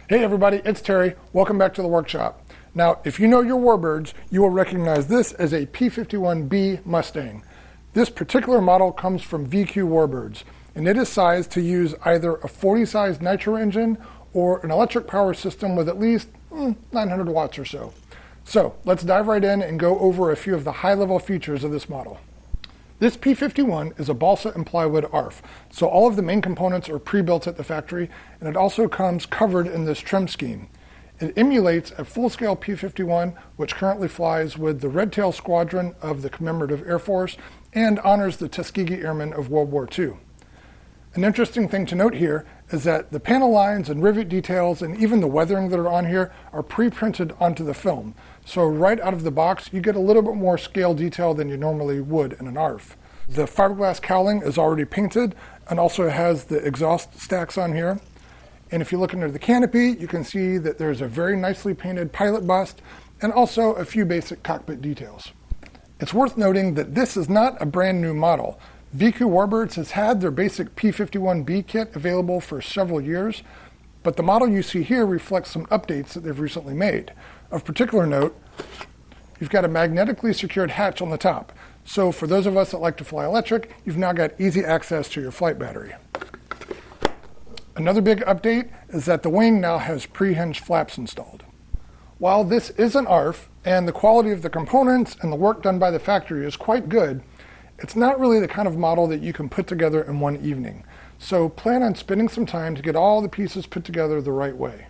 Hey everybody, it's Terry. Welcome back to the workshop. Now, if you know your warbirds, you will recognize this as a P-51B Mustang. This particular model comes from VQ Warbirds, and it is sized to use either a 40 size nitro engine or an electric power system with at least 900 watts or so. So let's dive right in and go over a few of the high-level features of this model. This P-51 is a balsa and plywood ARF, so all of the main components are pre-built at the factory, and it also comes covered in this trim scheme. It emulates a full-scale P-51, which currently flies with the Red Tail Squadron of the Commemorative Air Force and honors the Tuskegee Airmen of World War II. An interesting thing to note here is that the panel lines and rivet details and even the weathering that are on here are pre-printed onto the film. So right out of the box, you get a little bit more scale detail than you normally would in an ARF. The fiberglass cowling is already painted and also has the exhaust stacks on here. And if you look under the canopy, you can see that there's a very nicely painted pilot bust and also a few basic cockpit details. It's worth noting that this is not a brand new model. VQ Warbirds has had their basic P-51B kit available for several years, but the model you see here reflects some updates that they've recently made. Of particular note, you've got a magnetically secured hatch on the top. So for those of us that like to fly electric, you've now got easy access to your flight battery. Another big update is that the wing now has pre-hinged flaps installed. While this is an ARF, and the quality of the components and the work done by the factory is quite good, it's not really the kind of model that you can put together in one evening. So plan on spending some time to get all the pieces put together the right way.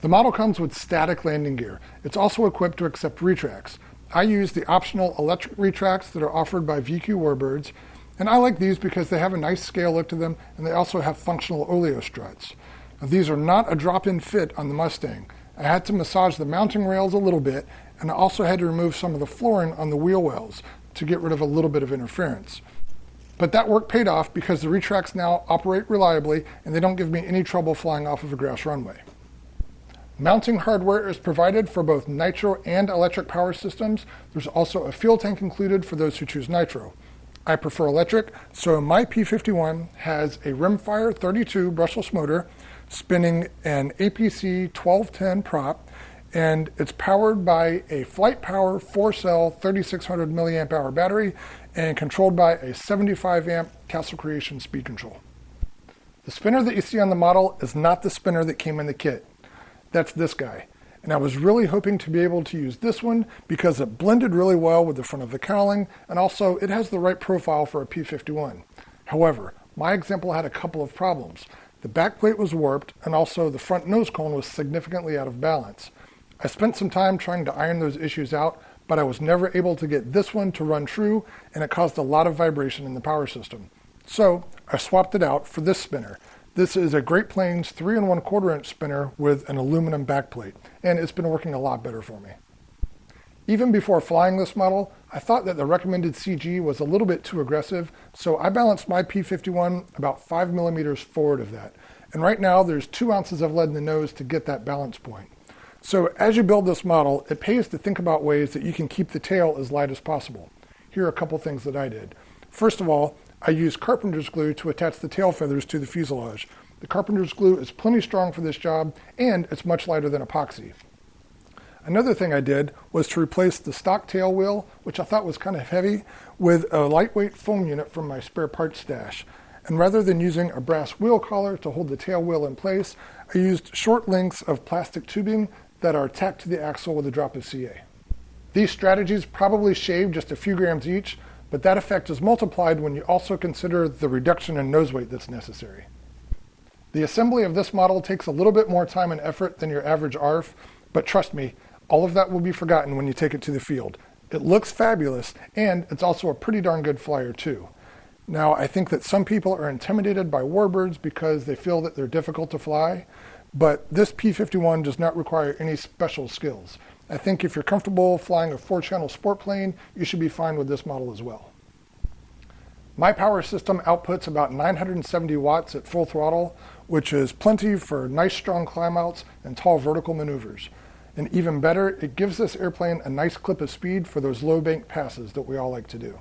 The model comes with static landing gear. It's also equipped to accept retracts. I use the optional electric retracts that are offered by VQ Warbirds, and I like these because they have a nice scale look to them, and they also have functional oleo struts. Now, these are not a drop-in fit on the Mustang. I had to massage the mounting rails a little bit, and I also had to remove some of the flooring on the wheel wells to get rid of a little bit of interference. But that work paid off because the retracts now operate reliably and they don't give me any trouble flying off of a grass runway. Mounting hardware is provided for both nitro and electric power systems. There's also a fuel tank included for those who choose nitro. I prefer electric, so my P-51 has a rimfire 32 brushless motor spinning an APC 1210 prop, and it's powered by a Flight Power 4-cell 3600 milliamp hour battery and controlled by a 75 amp Castle Creation speed control. The spinner that you see on the model is not the spinner that came in the kit. That's this guy. And I was really hoping to be able to use this one because it blended really well with the front of the cowling, and also it has the right profile for a P-51. However, my example had a couple of problems. The backplate was warped, and also the front nose cone was significantly out of balance. I spent some time trying to iron those issues out, but I was never able to get this one to run true, and it caused a lot of vibration in the power system. So I swapped it out for this spinner. This is a Great Plains 3 1/4 inch spinner with an aluminum backplate, and it's been working a lot better for me. Even before flying this model, I thought that the recommended CG was a little bit too aggressive, so I balanced my P-51 about 5 millimeters forward of that. And right now there's 2 ounces of lead in the nose to get that balance point. So as you build this model, it pays to think about ways that you can keep the tail as light as possible. Here are a couple things that I did. First of all, I used carpenter's glue to attach the tail feathers to the fuselage. The carpenter's glue is plenty strong for this job, and it's much lighter than epoxy. Another thing I did was to replace the stock tail wheel, which I thought was kind of heavy, with a lightweight foam unit from my spare parts stash. And rather than using a brass wheel collar to hold the tail wheel in place, I used short lengths of plastic tubing that are tacked to the axle with a drop of CA. These strategies probably shave just a few grams each, but that effect is multiplied when you also consider the reduction in nose weight that's necessary. The assembly of this model takes a little bit more time and effort than your average ARF, but trust me, all of that will be forgotten when you take it to the field. It looks fabulous, and it's also a pretty darn good flyer too. Now, I think that some people are intimidated by warbirds because they feel that they're difficult to fly, but this P-51 does not require any special skills. I think if you're comfortable flying a 4-channel sport plane, you should be fine with this model as well. My power system outputs about 970 watts at full throttle, which is plenty for nice strong climb outs and tall vertical maneuvers. And even better, it gives this airplane a nice clip of speed for those low bank passes that we all like to do.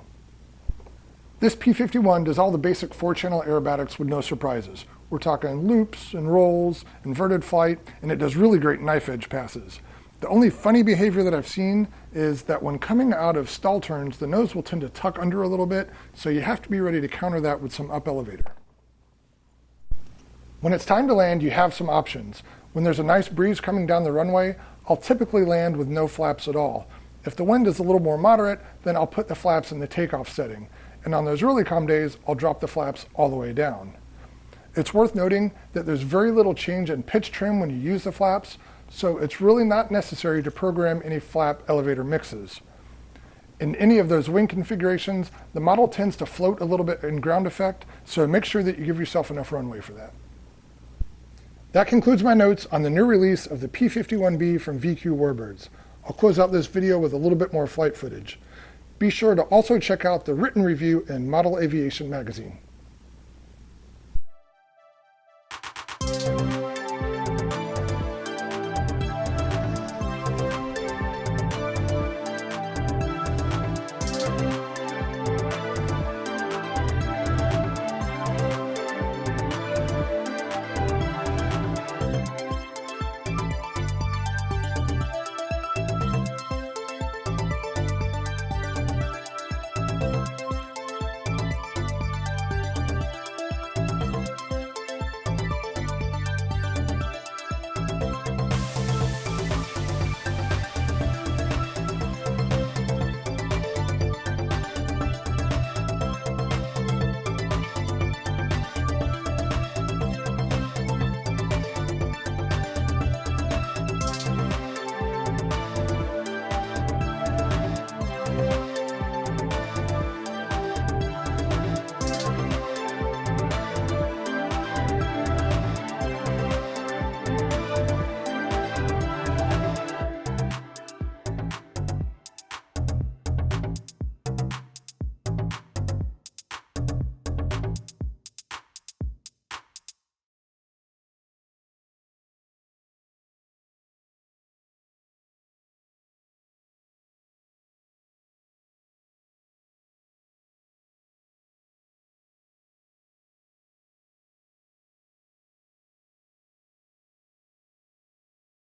This P-51 does all the basic 4-channel aerobatics with no surprises. We're talking loops and rolls, inverted flight, and it does really great knife edge passes. The only funny behavior that I've seen is that when coming out of stall turns, the nose will tend to tuck under a little bit, so you have to be ready to counter that with some up elevator. When it's time to land, you have some options. When there's a nice breeze coming down the runway, I'll typically land with no flaps at all. If the wind is a little more moderate, then I'll put the flaps in the takeoff setting. And on those really calm days, I'll drop the flaps all the way down. It's worth noting that there's very little change in pitch trim when you use the flaps, so it's really not necessary to program any flap elevator mixes. In any of those wing configurations, the model tends to float a little bit in ground effect, so make sure that you give yourself enough runway for that. That concludes my notes on the new release of the P-51B from VQ Warbirds. I'll close out this video with a little bit more flight footage. Be sure to also check out the written review in Model Aviation magazine.